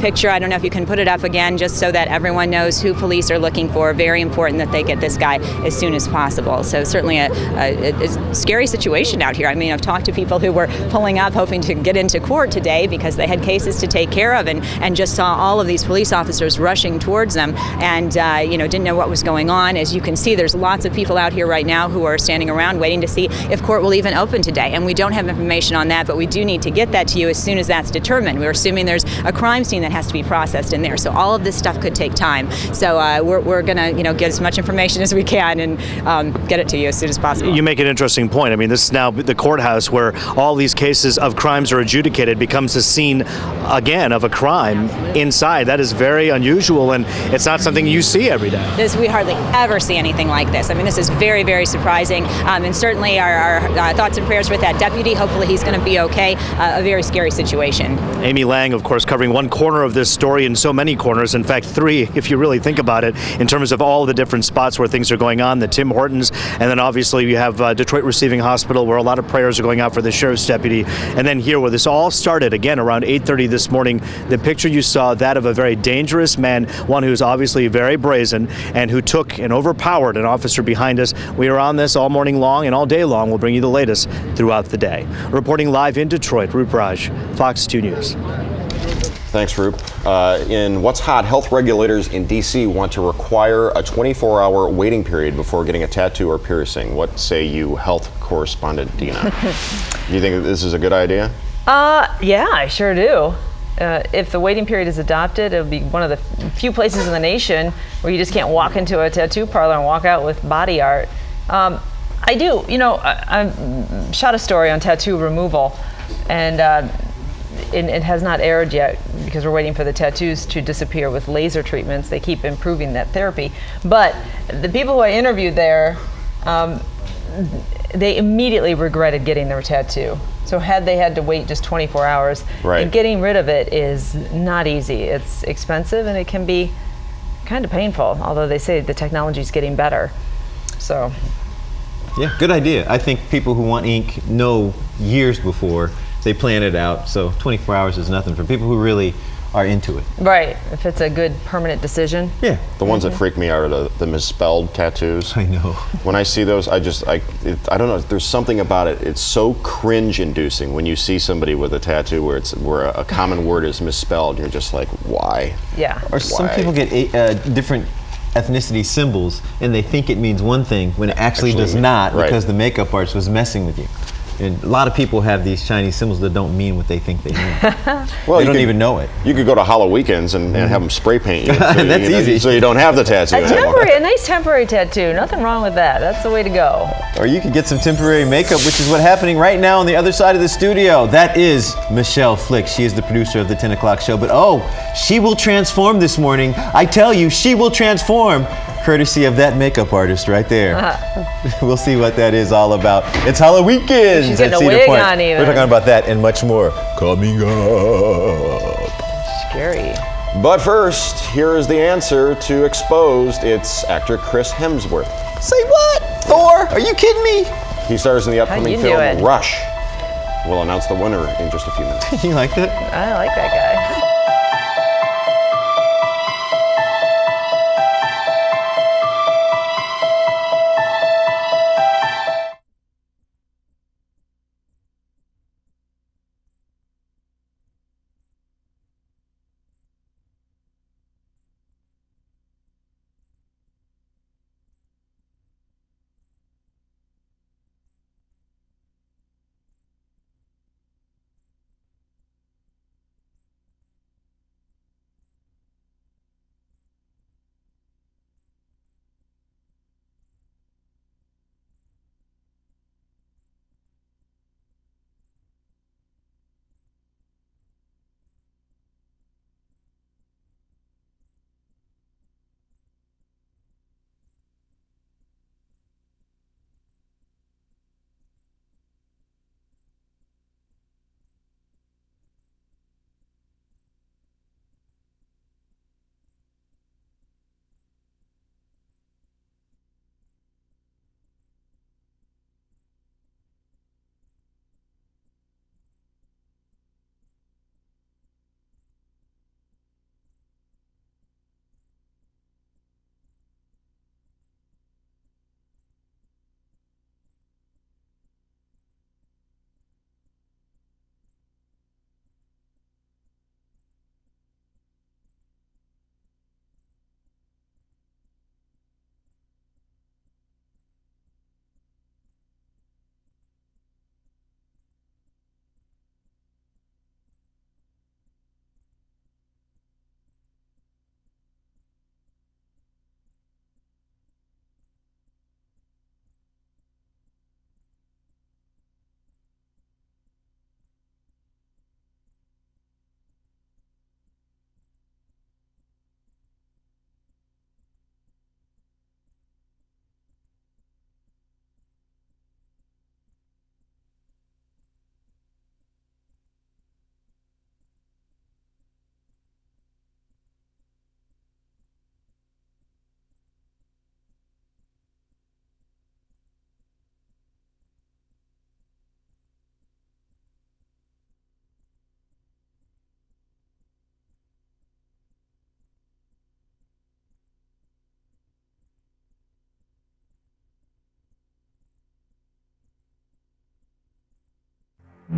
picture. I don't know if you can put it up again, just so that everyone knows who police are looking for. Very important that they get this guy as soon as possible. So certainly a scary situation out here. I mean, I've talked to people who were pulling up hoping to get into court today because they had cases to take care of, and just saw all of these police officers rushing towards them, and didn't know what was going on. As you can see, there's lots of people out here right now who are standing around waiting to see if court will even open today, and we don't have information on that, but we do need to get that to you as soon as that's determined. We're assuming there's a crime scene that has to be processed in there, so all of this stuff could take time. So we're going to get as much information as we can and get it to you as soon as possible. You make an interesting point. I mean, this is now the courthouse where all these cases of crimes are adjudicated, becomes a scene again of a crime inside. That is very unusual, and it's not something you see every day. We hardly ever see anything like this. I mean, this is very, very surprising, and certainly our thoughts and prayers with that deputy. Hopefully he's going to be okay. A very scary situation. Amy Lang, of course, covering one corner of this story and so many corners, in fact 3 if you really think about it, in terms of all the different spots where things are going on, the Tim Hortons, and then obviously you have Detroit Receiving Hospital, where a lot of prayers are going out for the sheriff's deputy, and then here where this all started, again, around 8:30 this morning. The picture you saw, that of a very dangerous man, one who's obviously very brazen, and who took and overpowered an officer behind us. We are on this all morning long and all day long. We'll bring you the latest throughout the day. Reporting live in Detroit, Roop Raj, Fox 2 News. Thanks, Roop. In What's Hot, health regulators in D.C. want to require a 24-hour waiting period before getting a tattoo or piercing. What say you, health correspondent Dina? Do you think this is a good idea? Yeah, I sure do. If the waiting period is adopted, it'll be one of the few places in the nation where you just can't walk into a tattoo parlor and walk out with body art. I do. I shot a story on tattoo removal, and it has not aired yet because we're waiting for the tattoos to disappear with laser treatments. They keep improving that therapy. But the people who I interviewed there, they immediately regretted getting their tattoo. So had they had to wait just 24 hours, right, and getting rid of it is not easy. It's expensive and it can be kind of painful, although they say the technology is getting better. So. Yeah, good idea. I think people who want ink know years before they plan it out, so 24 hours is nothing for people who really are into it. Right, if it's a good permanent decision. Yeah. The ones that freak me out are the misspelled tattoos. I know. When I see those, I don't know, there's something about it. It's so cringe-inducing when you see somebody with a tattoo where a common word is misspelled. You're just like, why? Yeah. Or some people get different ethnicity symbols and they think it means one thing when it actually does not, right, because the makeup artist was messing with you. And a lot of people have these Chinese symbols that don't mean what they think they mean. Well, they don't even know it. You could go to Halloweekends and have them spray paint you. So That's easy. So you don't have the tattoo anymore. A nice temporary tattoo. Nothing wrong with that. That's the way to go. Or you could get some temporary makeup, which is what's happening right now on the other side of the studio. That is Michelle Flick. She is the producer of the 10 o'clock show. But she will transform this morning. I tell you, she will transform. Courtesy of that makeup artist right there. We'll see what that is all about. It's Halloween weekend She's at getting a Cedar wig Point. on even. We're talking about that and much more coming up. Scary. But first, here is the answer to Exposed. It's actor Chris Hemsworth. Say what? Thor? Are you kidding me? He stars in the upcoming you film doing? Rush. We'll announce the winner in just a few minutes. You like that? I like that guy. Oh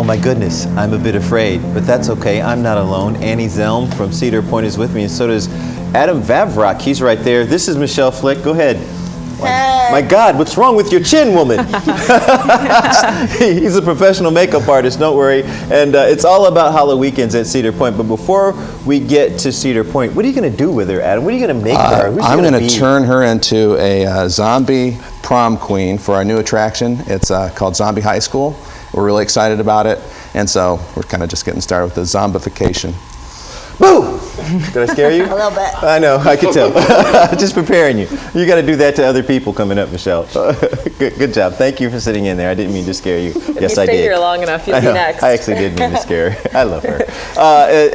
my goodness, I'm a bit afraid, but that's okay. I'm not alone. Annie Zelm from Cedar Point is with me, and so does Adam Vavrock. He's right there. This is Michelle Flick. Go ahead. My God, what's wrong with your chin, woman? He's a professional makeup artist, don't worry. And it's all about Halloween-weekends at Cedar Point. But before we get to Cedar Point, what are you going to do with her, Adam? What are you going to make her? I'm going to turn her into a zombie prom queen for our new attraction. It's called Zombie High School. We're really excited about it. And so we're kind of just getting started with the zombification. Boo! Did I scare you? A little bit. I know, I could tell. Just preparing you. You got to do that to other people coming up, Michelle. Good job. Thank you for sitting in there. I didn't mean to scare you. Yes, I did. If you stay here long enough, you'll be next. I actually did mean to scare her. I love her.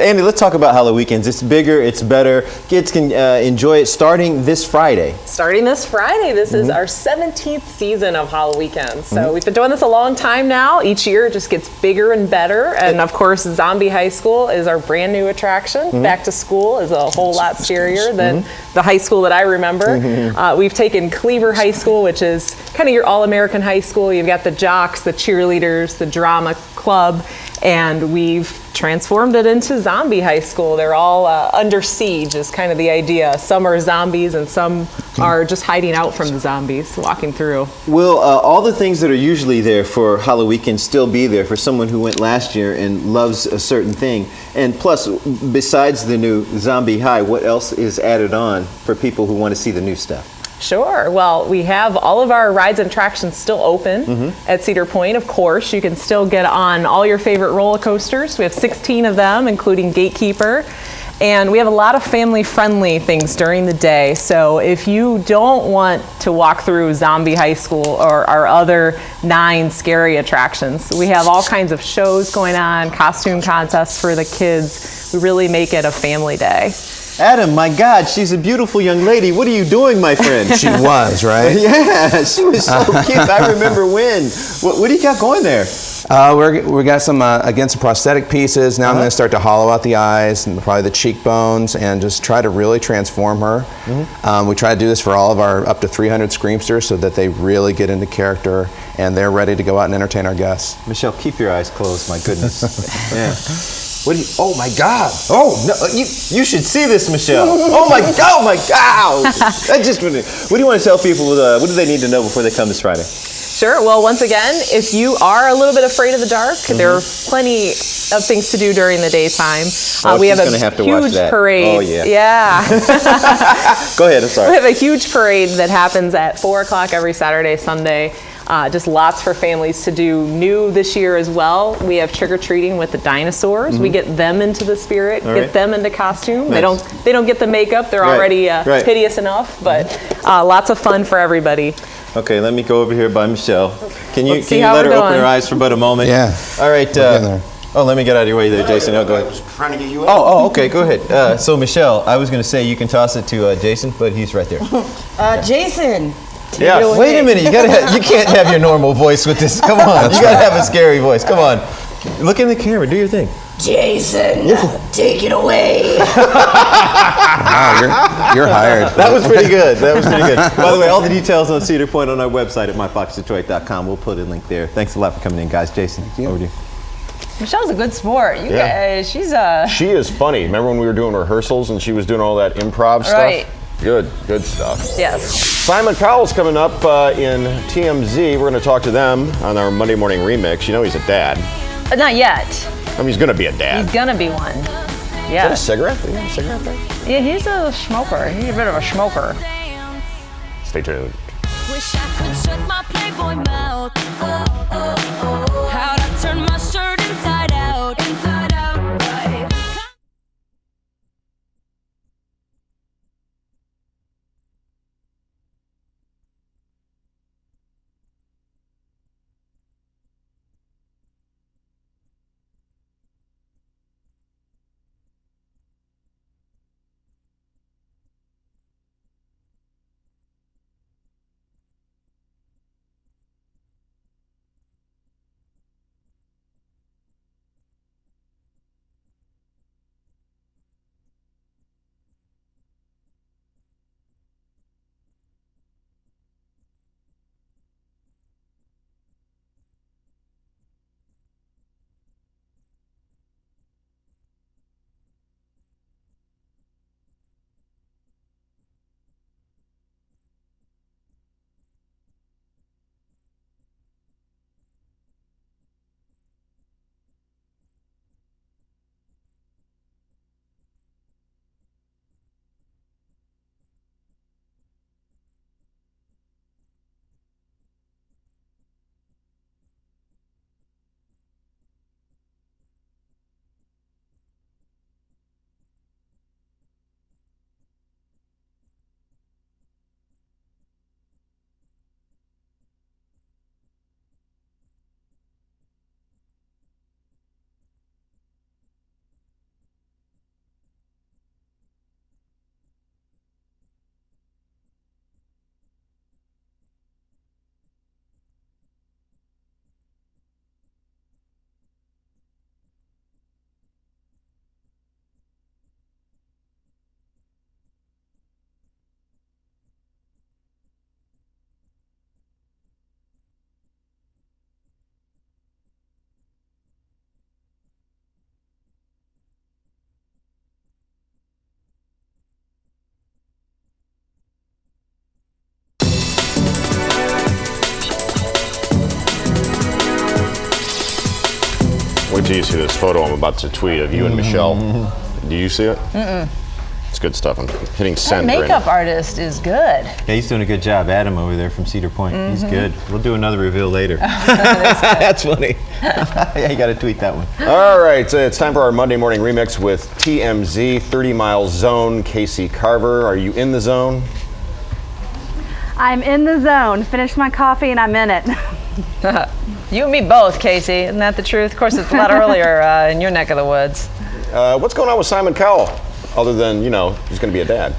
Andy, let's talk about Halloween-weekends. It's bigger, it's better. Kids can enjoy it starting this Friday. Starting this Friday. This is our 17th season of Halloween-weekends. So we've been doing this a long time now. Each year it just gets bigger and better. And of course, Zombie High School is our brand new attraction. Back to school is a whole lot scarier than the high school that I remember. We've taken Cleaver High School, which is kind of your all-American high school. You've got the jocks, the cheerleaders, the drama club, and we've transformed it into Zombie High School. They're all under siege is kind of the idea. Some are zombies and some are just hiding out from the zombies, walking through. Will all the things that are usually there for Halloween can still be there for someone who went last year and loves a certain thing? And plus, besides the new Zombie High, what else is added on for people who want to see the new stuff? Sure. Well, we have all of our rides and attractions still open at Cedar Point. Of course, you can still get on all your favorite roller coasters. We have 16 of them, including Gatekeeper. And we have a lot of family-friendly things during the day. So if you don't want to walk through Zombie High School or our other 9 scary attractions, we have all kinds of shows going on, costume contests for the kids. We really make it a family day. Adam, my God, she's a beautiful young lady. What are you doing, my friend? She was, right? Yeah, she was so cute. I remember when. What do you got going there? We got some, again, some prosthetic pieces. Now I'm going to start to hollow out the eyes and probably the cheekbones and just try to really transform her. We try to do this for all of our up to 300 Screamsters so that they really get into character and they're ready to go out and entertain our guests. Michelle, keep your eyes closed, my goodness. Yeah. What do you, oh my God! Oh no! You should see this, Michelle. Oh my God! Oh my God! I just what do you want to tell people? What do they need to know before they come this Friday? Sure. Well, once again, if you are a little bit afraid of the dark, there are plenty of things to do during the daytime. We have a huge parade. Oh yeah. Yeah. Go ahead. I'm sorry. We have a huge parade that happens at 4 o'clock every Saturday, Sunday. Just lots for families to do. New this year as well, we have trick-or-treating with the dinosaurs. We get them into the spirit, get them into costume. Nice. They don't get the makeup. They're already hideous enough, but lots of fun for everybody. Okay, let me go over here by Michelle. Can you Let's see let her how we're open doing. her eyes for about a moment? Yeah. All right. there. Oh, let me get out of your way there, Jason. Oh, go ahead. Just trying to get you in. Oh, okay. Go ahead. So, Michelle, I was going to say you can toss it to Jason, but he's right there. Jason. Yeah. Wait a minute. You can't have your normal voice with this. Come on. You got to have a scary voice. Come on. Look in the camera. Do your thing. Jason, take it away. Wow, you're hired. That was pretty good. By the way, all the details on Cedar Point on our website at myfoxdetroit.com. We'll put a link there. Thanks a lot for coming in, guys. Jason, over to you. Michelle's a good sport. She's She is funny. Remember when we were doing rehearsals and she was doing all that improv stuff? Right. Good stuff. yes. Simon Cowell's coming up in TMZ. We're going to talk to them on our Monday Morning Remix. You know he's a dad. Not yet. I mean, he's going to be a dad. He's gonna be one. Is that Yeah. a cigarette? Do you have a cigarette there? Yeah, he's a smoker. He's a bit of a smoker. Stay tuned. Wish I could shut my Playboy mouth. How'd I turn my shirt inside out? Inside out, right? Wait till you see this photo I'm about to tweet of you and Michelle. Do you see it? It's good stuff. I'm hitting That send right makeup now. artist is good. Yeah, he's doing a good job. Adam over there from Cedar Point. He's good. We'll do another reveal later. That's funny. Yeah, you got to tweet that one. All right, so it's time for our Monday morning remix with TMZ 30 Mile Zone. Casey Carver, are you in the zone? I'm in the zone. Finished my coffee and I'm in it. You and me both, Casey. Isn't that the truth? Of course, it's a lot earlier in your neck of the woods. What's going on with Simon Cowell? Other than, you know, he's going to be a dad.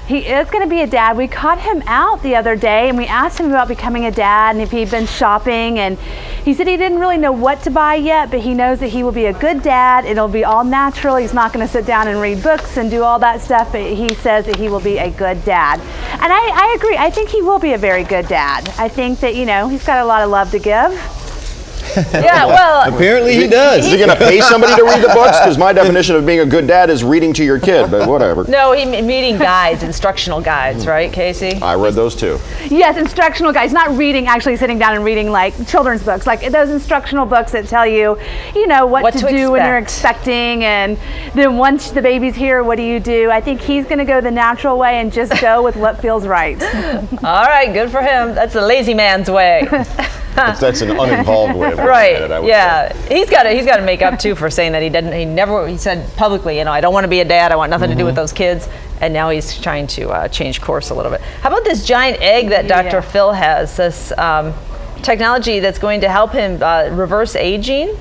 He is going to be a dad. We caught him out the other day and we asked him about becoming a dad and if he'd been shopping, and he said he didn't really know what to buy yet, but he knows that he will be a good dad. It'll be all natural. He's not going to sit down and read books and do all that stuff, but he says that he will be a good dad. And I agree. I think he will be a very good dad. I think that, you know, he's got a lot of love to give. Yeah, well, Apparently he does. Is he going to pay somebody to read the books? Because my definition of being a good dad is reading to your kid, but whatever. no, meeting guides, instructional guides, right, Casey? I read those too. Yes, instructional guides, not reading, actually sitting down and reading like children's books, like those instructional books that tell you, you know, what to do when you're expecting, and then once the baby's here, what do you do? I think he's going to go the natural way and just go with what feels right. All right, good for him. That's the lazy man's way. That's an uninvolved way of looking Right. at it, I would Yeah. say. He's got to make up too for saying that he said publicly, you know, I don't want to be a dad. I want nothing to do with those kids. And now he's trying to change course a little bit. How about this giant egg that Dr. Phil has? This technology that's going to help him reverse aging.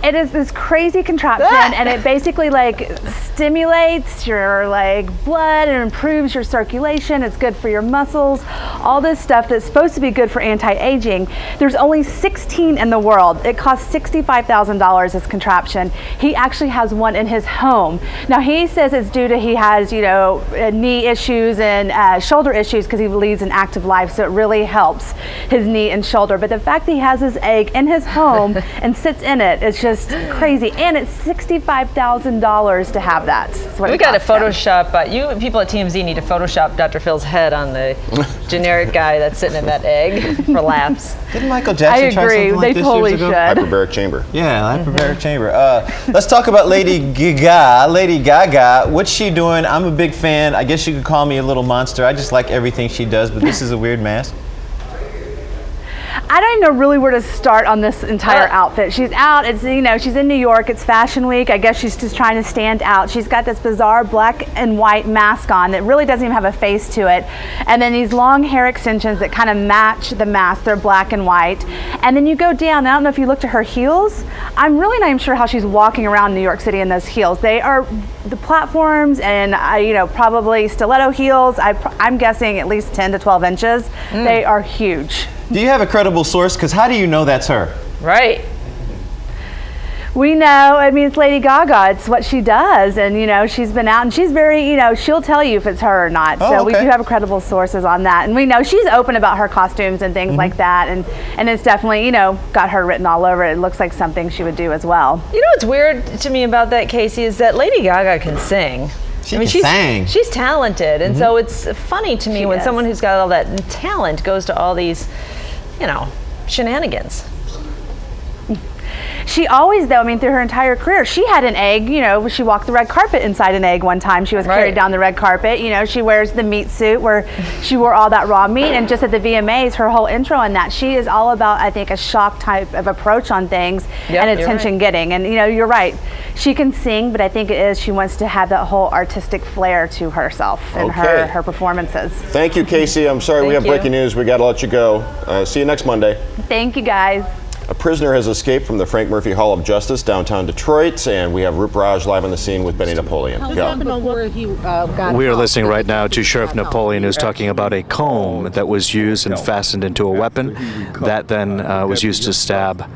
It is this crazy contraption, and it basically like stimulates your like blood and improves your circulation. It's good for your muscles, all this stuff that's supposed to be good for anti-aging. There's only 16 in the world. It costs $65,000, this contraption. He actually has one in his home. Now he says it's due to he has, you know, knee issues and shoulder issues because he leads an active life, so it really helps his knee and shoulder. But the fact that he has his egg in his home and sits in it, it's just crazy, and it's $65,000 to have that. We got to Photoshop. You people at TMZ need to Photoshop Dr. Phil's head on the generic guy that's sitting in that egg for laughs. Didn't Michael Jackson try something like this totally years ago? Hyperbaric chamber. Yeah, hyperbaric chamber. Let's talk about Lady Gaga. Lady Gaga, what's she doing? I'm a big fan. I guess you could call me a little monster. I just like everything she does, but this is a weird mask. I don't even know really where to start on this entire outfit. She's out, it's, you know, she's in New York, it's Fashion Week. I guess she's just trying to stand out. She's got this bizarre black and white mask on that really doesn't even have a face to it. And then these long hair extensions that kind of match the mask, they're black and white. And then you go down, I don't know if you looked at her heels. I'm really not even sure how she's walking around New York City in those heels. They are the platforms and, you know, probably stiletto heels. I'm guessing at least 10 to 12 inches. They are huge. Do you have a credible source? Because how do you know that's her? Right. We know, I mean, it's Lady Gaga. It's what she does. And, you know, she's been out and she's very, you know, she'll tell you if it's her or not. Oh, so we okay. do have credible sources on that. And we know she's open about her costumes and things like that. And it's definitely, you know, got her written all over it. It looks like something she would do as well. You know what's weird to me about that, Casey, is that Lady Gaga can sing. She's talented. And so it's funny to me when someone who's got all that talent goes to all these, you know, shenanigans. She always, though, I mean, through her entire career, she had an egg, you know, she walked the red carpet inside an egg one time. She was carried down the red carpet. You know, she wears the meat suit where she wore all that raw meat. And just at the VMAs, her whole intro on that, she is all about, I think, a shock type of approach on things and attention getting. And, you know, you're right. She can sing, but I think it is she wants to have that whole artistic flair to herself and her performances. Thank you, Casey. I'm sorry we have breaking news. We got to let you go. See you next Monday. Thank you, guys. A prisoner has escaped from the Frank Murphy Hall of Justice downtown Detroit, and we have Rup Raj live on the scene with Benny Napoleon. Go. We are listening right now to Sheriff Napoleon, who's talking about a comb that was used and fastened into a weapon that then was used to stab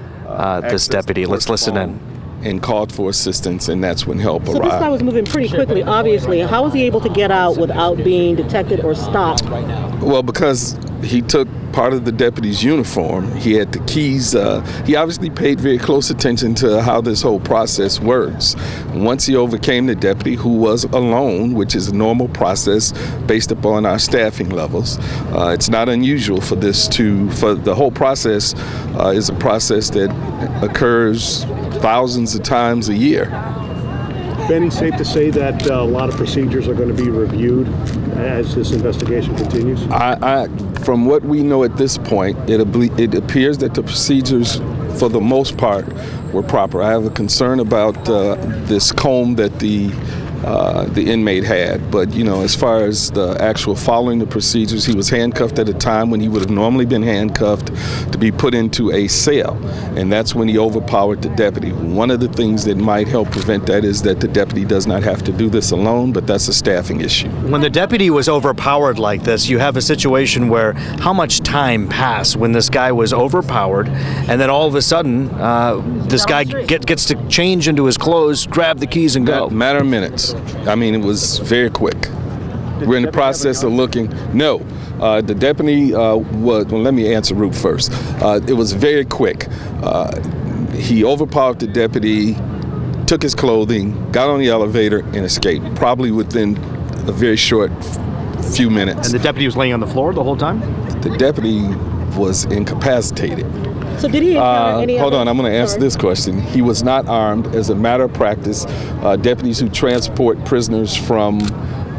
this deputy. Let's listen in. And called for assistance, and that's when help arrived. So this guy was moving pretty quickly, obviously. How was he able to get out without being detected or stopped? Well, because he took part of the deputy's uniform. He had the keys. He obviously paid very close attention to how this whole process works. Once he overcame the deputy, who was alone, which is a normal process based upon our staffing levels, it's not unusual for the whole process is a process that occurs thousands of times a year. Benny, safe to say that a lot of procedures are going to be reviewed as this investigation continues? From what we know at this point, it appears that the procedures, for the most part, were proper. I have a concern about this comb that the inmate had, but as far as the actual following the procedures, he was handcuffed at a time when he would have normally been handcuffed to be put into a cell, and that's when he overpowered the deputy. One of the things that might help prevent that is that the deputy does not have to do this alone, but that's a staffing issue. When the deputy was overpowered like this, you have a situation where how much time passed when this guy was overpowered, and then all of a sudden this guy gets to change into his clothes, grab the keys, and go. Matter of minutes. I mean, it was very quick. We're in the process of looking. No, the deputy was. Well, let me answer Roop first. It was very quick. He overpowered the deputy, took his clothing, got on the elevator, and escaped. Probably within a very short few minutes. And the deputy was laying on the floor the whole time? The deputy was incapacitated. So did he encounter any Hold other- on, I'm going to answer this question. He was not armed. As a matter of practice, deputies who transport prisoners from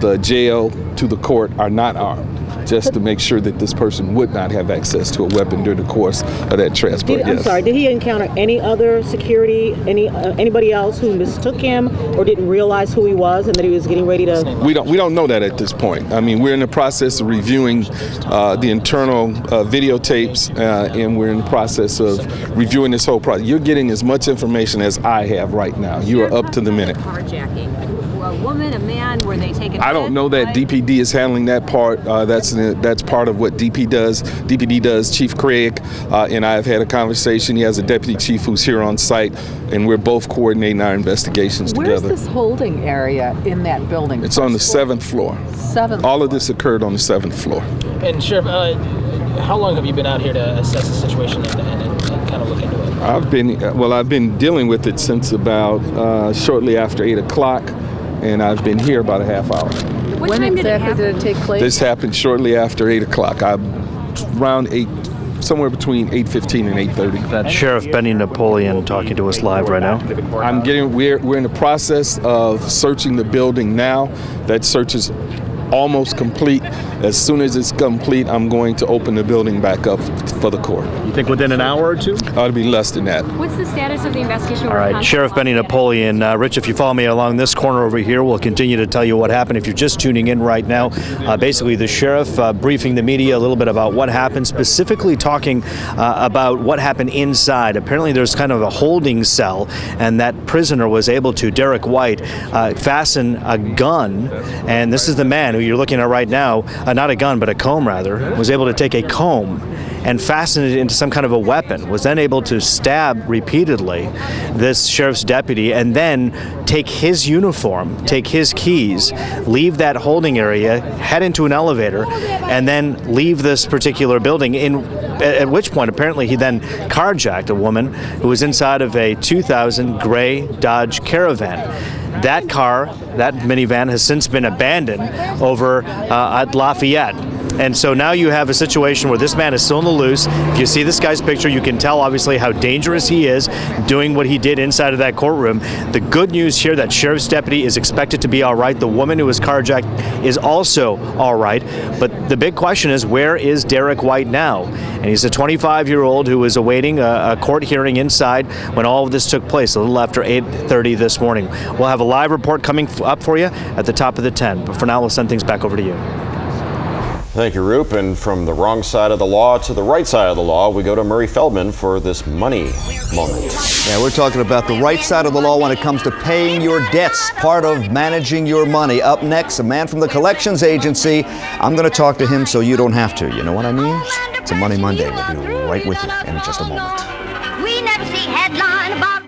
the jail to the court are not armed, just to make sure that this person would not have access to a weapon during the course of that transport. I'm sorry, did he encounter any other security, anybody else who mistook him or didn't realize who he was and that he was getting ready to... We don't know that at this point. I mean, we're in the process of reviewing the internal videotapes, and we're in the process of reviewing this whole process. You're getting as much information as I have right now. You are up to the minute. Carjacking. A woman, a man, were they taken? I don't know that DPD is handling that part. That's part of what DPD does. Chief Craig and I have had a conversation. He has a deputy chief who's here on site, and we're both coordinating our investigations together. Where's this holding area in that building? It's on the 7th floor. All of this occurred on the 7th floor. And Sheriff, how long have you been out here to assess the situation and kind of look into it? I've been dealing with it since about shortly after 8 o'clock. And I've been here about a half hour. When exactly did it take place? This happened shortly after 8 o'clock. Around 8, somewhere between 8:15 and 8:30. That's Sheriff Benny Napoleon talking to us live right now. We're in the process of searching the building now. That search is almost complete. As soon as it's complete, I'm going to open the building back up for the court. You think within an hour or two? It'll be less than that. What's the status of the investigation? All right, Sheriff Benny Napoleon. Rich, if you follow me along this corner over here, we'll continue to tell you what happened. If you're just tuning in right now, basically the sheriff briefing the media a little bit about what happened, specifically talking about what happened inside. Apparently there's kind of a holding cell, and that prisoner was able to, Derek White, fasten a gun, and this is the man who you're looking at right now, not a gun, but a comb rather, was able to take a comb and fasten it into some kind of a weapon, was then able to stab repeatedly this sheriff's deputy, and then take his uniform, take his keys, leave that holding area, head into an elevator, and then leave this particular building, at which point apparently he then carjacked a woman who was inside of a 2000 gray Dodge Caravan. That car, that minivan, has since been abandoned over at Lafayette. And so now you have a situation where this man is still on the loose. If you see this guy's picture, you can tell obviously how dangerous he is doing what he did inside of that courtroom. The good news here, that sheriff's deputy is expected to be all right. The woman who was carjacked is also all right. But the big question is, where is Derek White now? And he's a 25-year-old who was awaiting a court hearing inside when all of this took place, a little after 8:30 this morning. We'll have a live report coming up for you at the top of the 10. But for now, we'll send things back over to you. Thank you, Roop. And from the wrong side of the law to the right side of the law, we go to Murray Feldman for this money moment. Yeah, we're talking about the right side of the law when it comes to paying your debts, part of managing your money. Up next, a man from the collections agency. I'm going to talk to him so you don't have to. You know what I mean? It's a Money Monday. We'll be right with you in just a moment. We never see headline about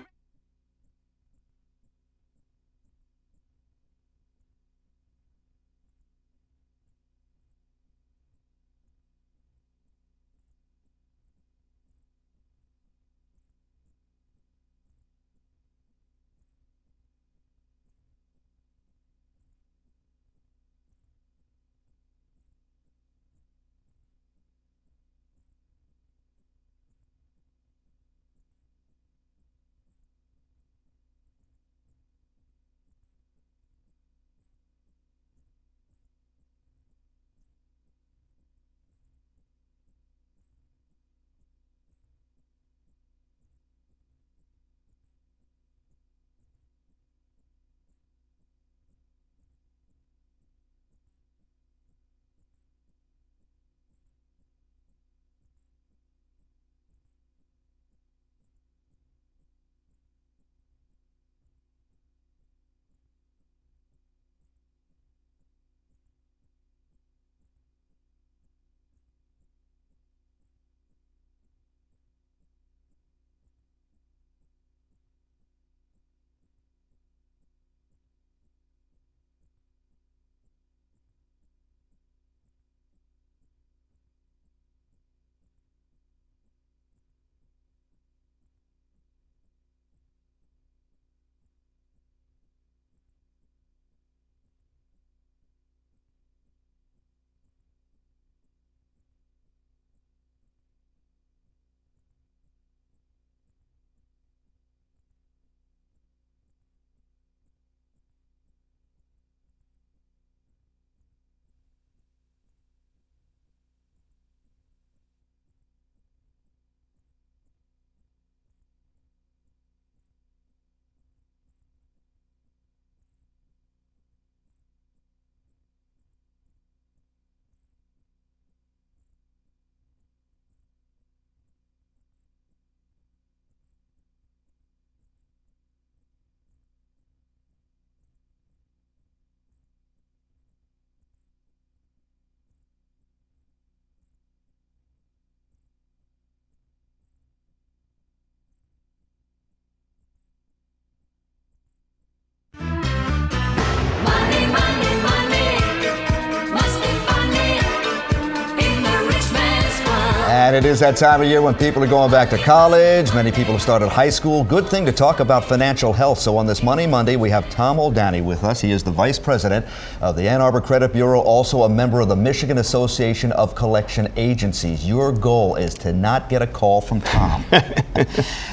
it is that time of year when people are going back to college. Many people have started high school. Good thing to talk about financial health. So on this Money Monday, we have Tom O'Dani with us. He is the Vice President of the Ann Arbor Credit Bureau, also a member of the Michigan Association of Collection Agencies. Your goal is to not get a call from Tom.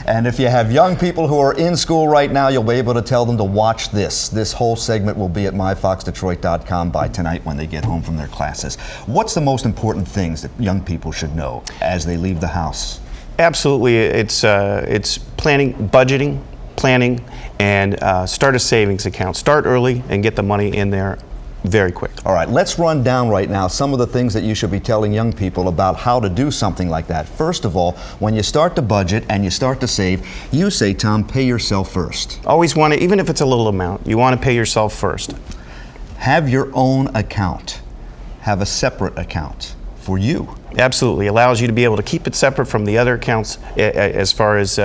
And if you have young people who are in school right now, you'll be able to tell them to watch this. This whole segment will be at myfoxdetroit.com by tonight when they get home from their classes. What's the most important things that young people should know as they leave the house? Absolutely, it's planning, budgeting, planning, and start a savings account. Start early and get the money in there very quick. All right, let's run down right now some of the things that you should be telling young people about how to do something like that. First of all, when you start to budget and you start to save, you say, Tom, pay yourself first. Always want to, even if it's a little amount, you want to pay yourself first. Have your own account. Have a separate account for you. Absolutely, allows you to be able to keep it separate from the other accounts as far as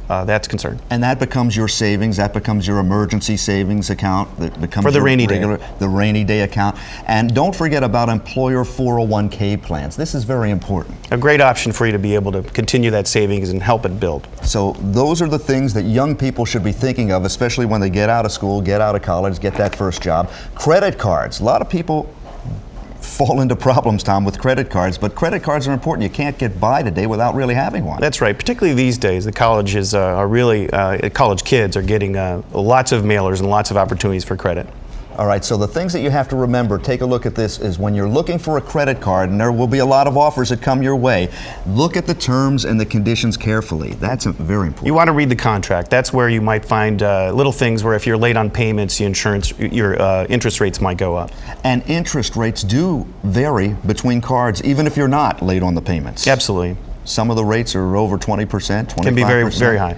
that's concerned. And that becomes your savings, that becomes your emergency savings account, that becomes for the your rainy regular, day. The rainy day account. And don't forget about employer 401k plans. This is very important. A great option for you to be able to continue that savings and help it build. So those are the things that young people should be thinking of, especially when they get out of school, get out of college, get that first job. Credit cards. A lot of people fall into problems, Tom, with credit cards, but credit cards are important. You can't get by today without really having one. That's right. Particularly these days, the colleges are really, college kids are getting lots of mailers and lots of opportunities for credit. All right, so the things that you have to remember, take a look at this, is when you're looking for a credit card, and there will be a lot of offers that come your way, look at the terms and the conditions carefully. That's very important. You want to read the contract. That's where you might find little things where if you're late on payments, your interest rates might go up. And interest rates do vary between cards, even if you're not late on the payments. Absolutely. Some of the rates are over 20%, 25%. Can be very, very high.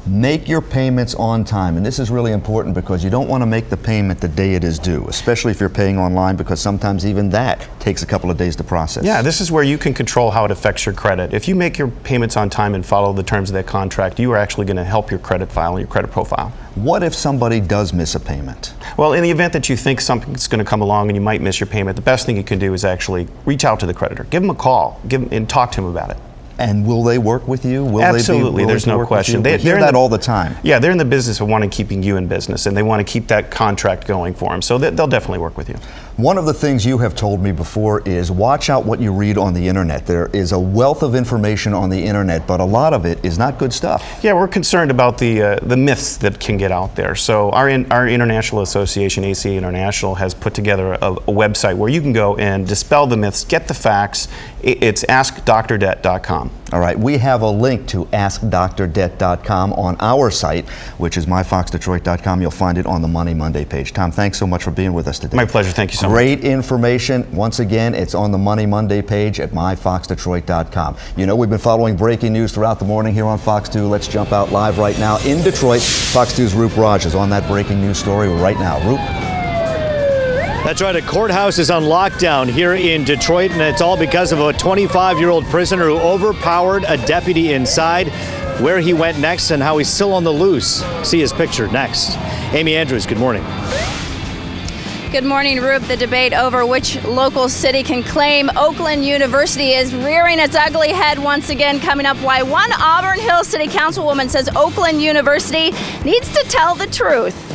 Make your payments on time, and this is really important because you don't want to make the payment the day it is due, especially if you're paying online, because sometimes even that takes a couple of days to process. Yeah, this is where you can control how it affects your credit. If you make your payments on time and follow the terms of that contract, you are actually going to help your credit file and your credit profile. What if somebody does miss a payment? Well, in the event that you think something's going to come along and you might miss your payment, the best thing you can do is actually reach out to the creditor. Give them a call and talk to them about it. And will they work with you? Will Absolutely, they be there's no question. They hear that all the time. Yeah, they're in the business of wanting keeping you in business, and they want to keep that contract going for them. So they'll definitely work with you. One of the things you have told me before is watch out what you read on the internet. There is a wealth of information on the internet, but a lot of it is not good stuff. Yeah, we're concerned about the myths that can get out there. So our international association, ACA International, has put together a website where you can go and dispel the myths, get the facts. It's AskDrDebt.com. All right, we have a link to AskDrDebt.com on our site, which is myfoxdetroit.com. You'll find it on the Money Monday page. Tom, thanks so much for being with us today. My pleasure. Thank you so much. Great information. Once again, it's on the Money Monday page at myfoxdetroit.com. You know, we've been following breaking news throughout the morning here on Fox 2. Let's jump out live right now in Detroit. Fox 2's Roop Raj is on that breaking news story right now. Roop. That's right, a courthouse is on lockdown here in Detroit, and it's all because of a 25-year-old prisoner who overpowered a deputy inside. Where he went next and how he's still on the loose. See his picture next. Amy Andrews, good morning. Good morning, Roop. The debate over which local city can claim Oakland University is rearing its ugly head once again. Coming up, why one Auburn Hills City Councilwoman says Oakland University needs to tell the truth.